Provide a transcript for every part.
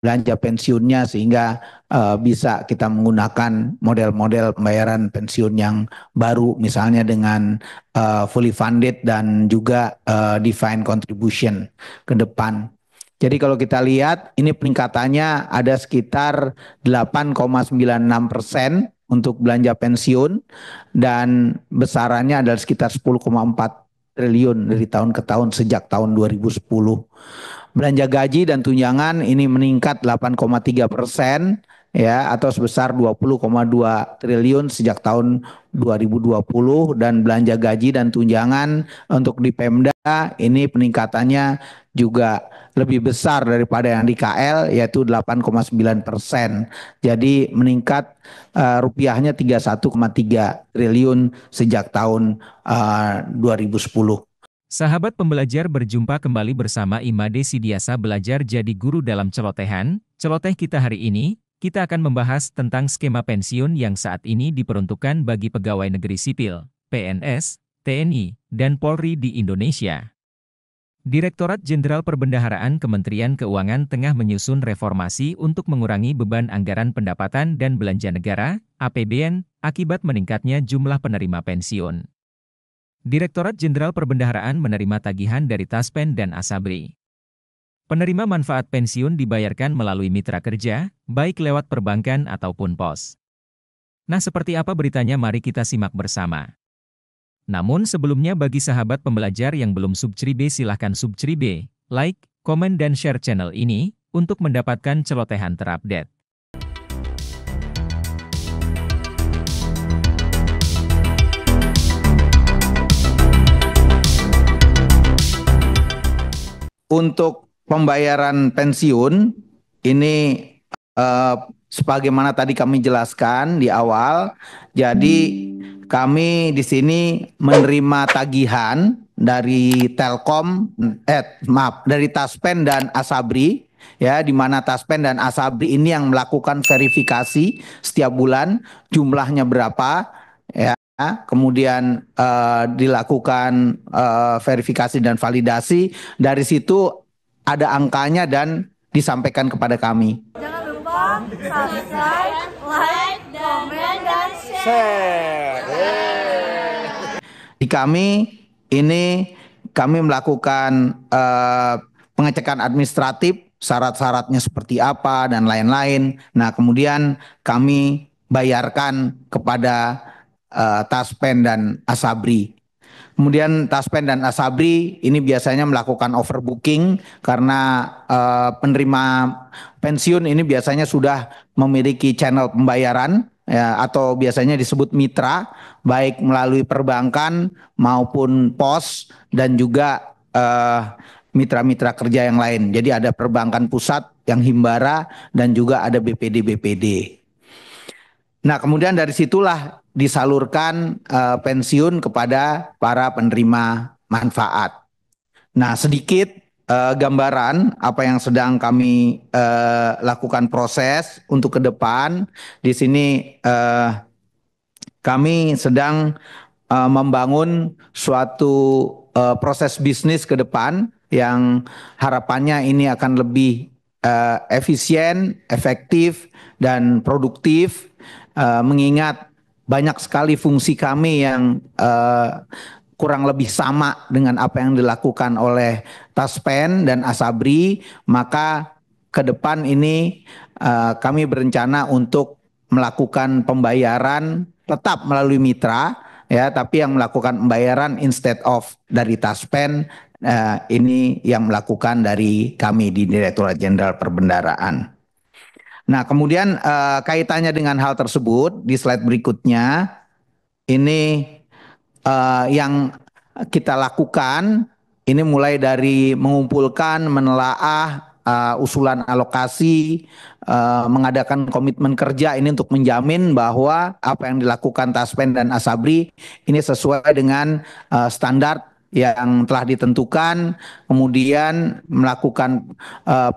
belanja pensiunnya sehingga bisa kita menggunakan model-model pembayaran pensiun yang baru, misalnya dengan fully funded dan juga defined contribution ke depan. Jadi kalau kita lihat ini peningkatannya ada sekitar 8,96% untuk belanja pensiun dan besarannya adalah sekitar 10,4 triliun dari tahun ke tahun sejak tahun 2010. Belanja gaji dan tunjangan ini meningkat 8,3% ya atau sebesar 20,2 triliun sejak tahun 2020, dan belanja gaji dan tunjangan untuk di Pemda ini peningkatannya juga lebih besar daripada yang di KL yaitu 8,9%. Jadi meningkat rupiahnya 31,3 triliun sejak tahun 2010. Sahabat pembelajar, berjumpa kembali bersama Imade Sidiasa Belajar Jadi Guru dalam celotehan. Celoteh kita hari ini, kita akan membahas tentang skema pensiun yang saat ini diperuntukkan bagi pegawai negeri sipil, PNS, TNI, dan Polri di Indonesia. Direktorat Jenderal Perbendaharaan Kementerian Keuangan tengah menyusun reformasi untuk mengurangi beban anggaran pendapatan dan belanja negara, APBN, akibat meningkatnya jumlah penerima pensiun. Direktorat Jenderal Perbendaharaan menerima tagihan dari Taspen dan Asabri. Penerima manfaat pensiun dibayarkan melalui mitra kerja, baik lewat perbankan ataupun pos. Nah, seperti apa beritanya, mari kita simak bersama. Namun sebelumnya, bagi sahabat pembelajar yang belum subscribe, silahkan subscribe, like, komen dan share channel ini untuk mendapatkan celotehan terupdate. Untuk pembayaran pensiun ini sebagaimana tadi kami jelaskan di awal, jadi kami di sini menerima tagihan dari dari Taspen dan Asabri, ya, di mana Taspen dan Asabri ini yang melakukan verifikasi setiap bulan jumlahnya berapa, ya. Kemudian dilakukan verifikasi dan validasi. Dari situ ada angkanya dan disampaikan kepada kami. Jangan lupa subscribe, like, komen, dan share. Di kami ini kami melakukan pengecekan administratif, syarat-syaratnya seperti apa dan lain-lain. Nah, kemudian kami bayarkan kepada Taspen dan Asabri. Kemudian Taspen dan Asabri ini biasanya melakukan overbooking karena penerima pensiun ini biasanya sudah memiliki channel pembayaran, ya, atau biasanya disebut mitra, baik melalui perbankan maupun pos dan juga mitra-mitra kerja yang lain. Jadi ada perbankan pusat yang Himbara dan juga ada BPD-BPD. Nah, kemudian dari situlah disalurkan pensiun kepada para penerima manfaat. Nah, sedikit gambaran apa yang sedang kami lakukan proses untuk ke depan. Di sini kami sedang membangun suatu proses bisnis ke depan yang harapannya ini akan lebih efisien, efektif, dan produktif. Mengingat banyak sekali fungsi kami yang kurang lebih sama dengan apa yang dilakukan oleh Taspen dan Asabri, maka ke depan ini kami berencana untuk melakukan pembayaran tetap melalui mitra, ya, tapi yang melakukan pembayaran instead of dari Taspen, ini yang melakukan dari kami di Direktorat Jenderal Perbendaharaan. Nah, kemudian kaitannya dengan hal tersebut di slide berikutnya, ini yang kita lakukan ini mulai dari mengumpulkan, menelaah usulan alokasi, mengadakan komitmen kerja ini untuk menjamin bahwa apa yang dilakukan Taspen dan Asabri ini sesuai dengan standar yang telah ditentukan, kemudian melakukan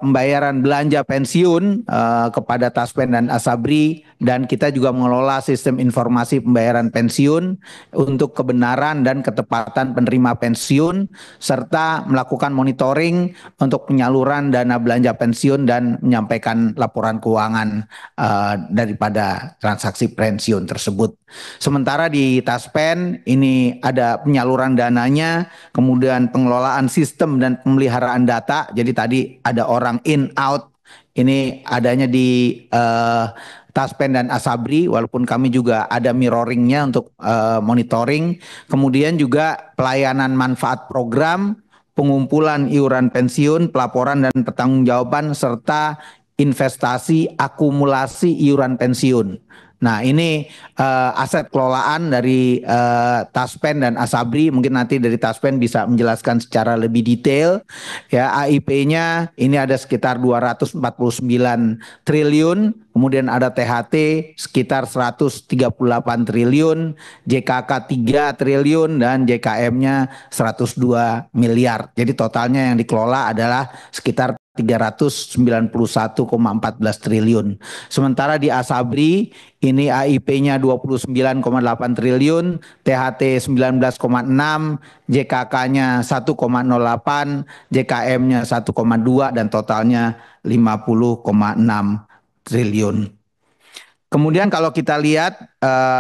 pembayaran belanja pensiun kepada Taspen dan Asabri, dan kita juga mengelola sistem informasi pembayaran pensiun untuk kebenaran dan ketepatan penerima pensiun, serta melakukan monitoring untuk penyaluran dana belanja pensiun dan menyampaikan laporan keuangan daripada transaksi pensiun tersebut. Sementara di Taspen ini ada penyaluran dananya, kemudian pengelolaan sistem dan pemeliharaan data. Jadi tadi ada orang in out, ini adanya di Taspen dan Asabri, walaupun kami juga ada mirroringnya untuk monitoring. Kemudian juga pelayanan manfaat program, pengumpulan iuran pensiun, pelaporan dan pertanggungjawaban, serta investasi akumulasi iuran pensiun. Nah, ini aset kelolaan dari Taspen dan Asabri. Mungkin nanti dari Taspen bisa menjelaskan secara lebih detail. Ya, AIP-nya ini ada sekitar 249 triliun, kemudian ada THT sekitar 138 triliun, JKK 3 triliun, dan JKM-nya 102 miliar. Jadi totalnya yang dikelola adalah sekitar 391,14 triliun. Sementara di Asabri ini AIP-nya 29,8 triliun, THT 19,6, JKK-nya 1,08, JKM-nya 1,2, dan totalnya 50,6 triliun. Kemudian kalau kita lihat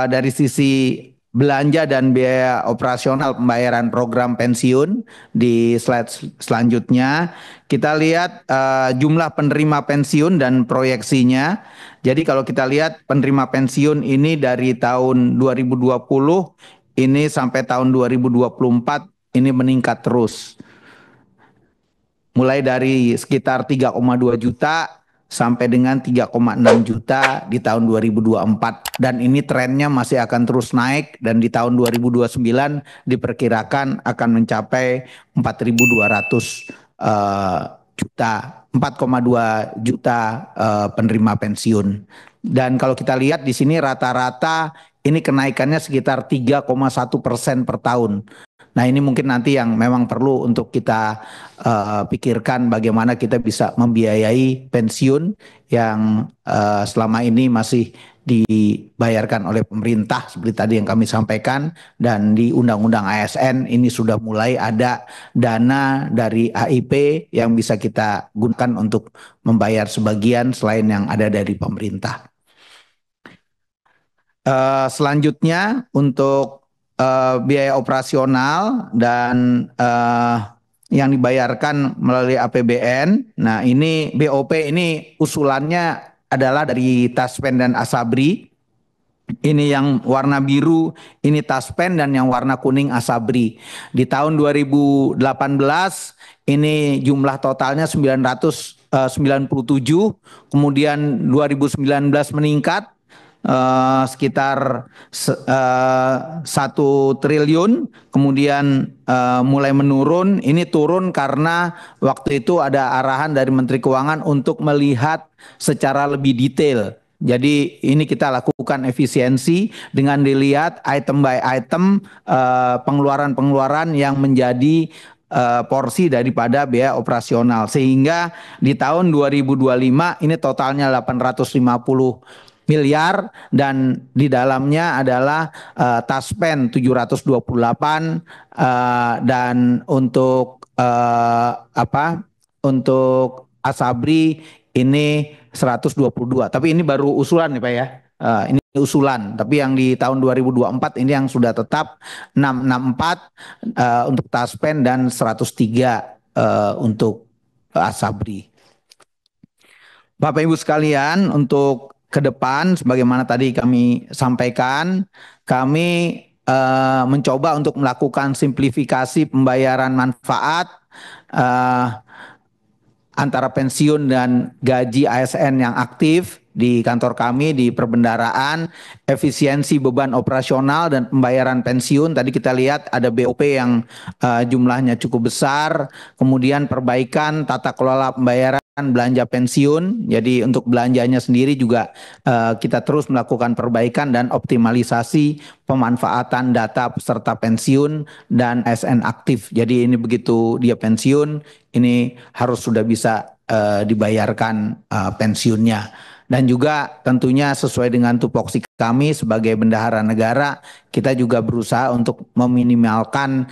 dari sisi belanja dan biaya operasional pembayaran program pensiun di slide selanjutnya, kita lihat jumlah penerima pensiun dan proyeksinya. Jadi kalau kita lihat penerima pensiun ini dari tahun 2020 ini sampai tahun 2024 ini meningkat terus. Mulai dari sekitar 3,2 juta sampai dengan 3,6 juta di tahun 2024, dan ini trennya masih akan terus naik, dan di tahun 2029 diperkirakan akan mencapai 4.200 juta, 4,2 juta penerima pensiun. Dan kalau kita lihat di sini rata-rata ini kenaikannya sekitar 3,1% per tahun. Nah, ini mungkin nanti yang memang perlu untuk kita pikirkan bagaimana kita bisa membiayai pensiun yang selama ini masih dibayarkan oleh pemerintah seperti tadi yang kami sampaikan, dan di Undang-Undang ASN ini sudah mulai ada dana dari AIP yang bisa kita gunakan untuk membayar sebagian selain yang ada dari pemerintah. Selanjutnya untuk biaya operasional dan yang dibayarkan melalui APBN. Nah, ini BOP ini usulannya adalah dari Taspen dan Asabri. Ini yang warna biru ini Taspen, dan yang warna kuning Asabri. Di tahun 2018 ini jumlah totalnya 997, kemudian 2019 meningkat sekitar 1 triliun, kemudian mulai menurun. Ini turun karena waktu itu ada arahan dari Menteri Keuangan untuk melihat secara lebih detail. Jadi ini kita lakukan efisiensi dengan dilihat item by item pengeluaran-pengeluaran yang menjadi porsi daripada biaya operasional, sehingga di tahun 2025 ini totalnya 850 miliar, dan di dalamnya adalah Taspen 728 dan untuk untuk Asabri ini 122. Tapi ini baru usulan nih Pak ya. Ini usulan, tapi yang di tahun 2024 ini yang sudah tetap 664 untuk Taspen dan 103 untuk Asabri. Bapak Ibu sekalian, untuk ke depan sebagaimana tadi kami sampaikan, kami mencoba untuk melakukan simplifikasi pembayaran manfaat antara pensiun dan gaji ASN yang aktif di kantor kami di perbendaraan, efisiensi beban operasional dan pembayaran pensiun. Tadi kita lihat ada BOP yang jumlahnya cukup besar, kemudian perbaikan tata kelola pembayaran belanja pensiun. Jadi untuk belanjanya sendiri juga kita terus melakukan perbaikan dan optimalisasi pemanfaatan data peserta pensiun dan ASN aktif. Jadi ini begitu dia pensiun, ini harus sudah bisa dibayarkan pensiunnya. Dan juga tentunya sesuai dengan tupoksi kami sebagai bendahara negara, kita juga berusaha untuk meminimalkan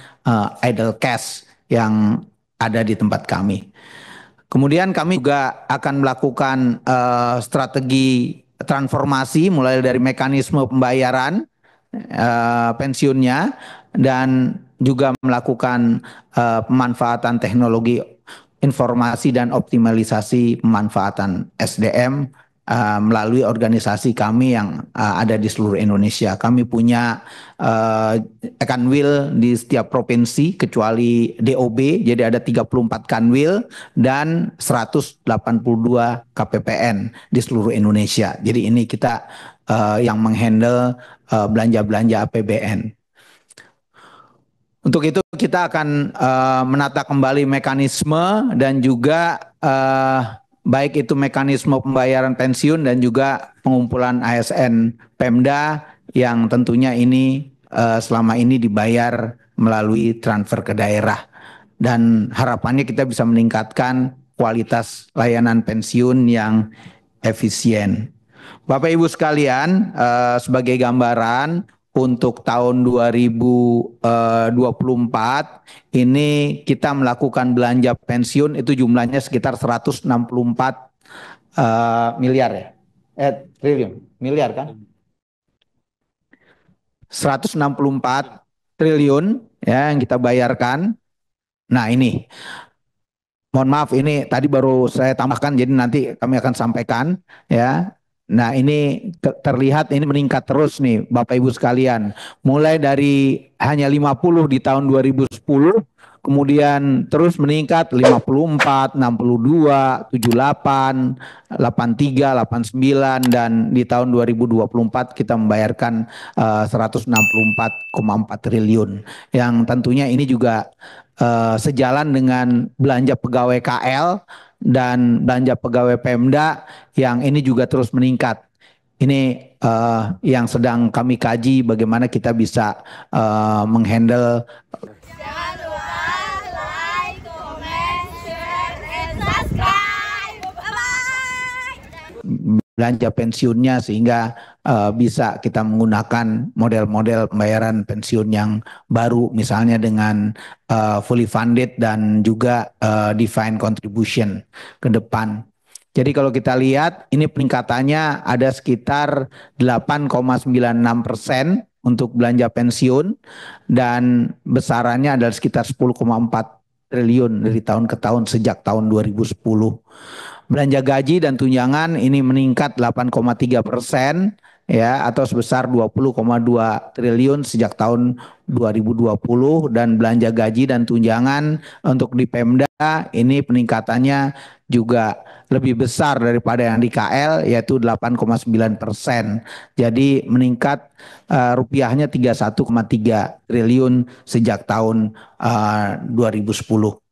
idle cash yang ada di tempat kami. Kemudian kami juga akan melakukan strategi transformasi mulai dari mekanisme pembayaran pensiunnya dan juga melakukan pemanfaatan teknologi informasi dan optimalisasi pemanfaatan SDM melalui organisasi kami yang ada di seluruh Indonesia. Kami punya kanwil di setiap provinsi kecuali DOB, jadi ada 34 kanwil dan 182 KPPN di seluruh Indonesia. Jadi ini kita yang menghandle belanja-belanja APBN. Untuk itu kita akan menata kembali mekanisme dan juga baik itu mekanisme pembayaran pensiun dan juga pengumpulan ASN Pemda yang tentunya ini selama ini dibayar melalui transfer ke daerah. Dan harapannya kita bisa meningkatkan kualitas layanan pensiun yang efisien. Bapak Ibu sekalian, sebagai gambaran untuk tahun 2024 ini kita melakukan belanja pensiun itu jumlahnya sekitar 164 miliar ya. Triliun, miliar kan? 164 triliun ya yang kita bayarkan. Nah, ini mohon maaf ini tadi baru saya tambahkan jadi nanti kami akan sampaikan ya. Nah ini terlihat ini meningkat terus nih Bapak Ibu sekalian. Mulai dari hanya 50 di tahun 2010, kemudian terus meningkat 54, 62, 78, 83, 89 dan di tahun 2024 kita membayarkan 164,4 triliun. Yang tentunya ini juga sejalan dengan belanja pegawai KL dan belanja pegawai Pemda yang ini juga terus meningkat. Ini yang sedang kami kaji bagaimana kita bisa menghandle. Jangan lupa like, comment, share, and subscribe. Bye-bye. Belanja pensiunnya sehingga bisa kita menggunakan model-model pembayaran pensiun yang baru misalnya dengan fully funded dan juga defined contribution ke depan. Jadi kalau kita lihat ini peningkatannya ada sekitar 8,96% untuk belanja pensiun dan besarannya adalah sekitar 10,4 triliun dari tahun ke tahun sejak tahun 2010. Belanja gaji dan tunjangan ini meningkat 8,3% ya atau sebesar 20,2 triliun sejak tahun 2020 dan belanja gaji dan tunjangan untuk di Pemda ini peningkatannya juga lebih besar daripada yang di KL yaitu 8,9%. Jadi meningkat rupiahnya 31,3 triliun sejak tahun 2010.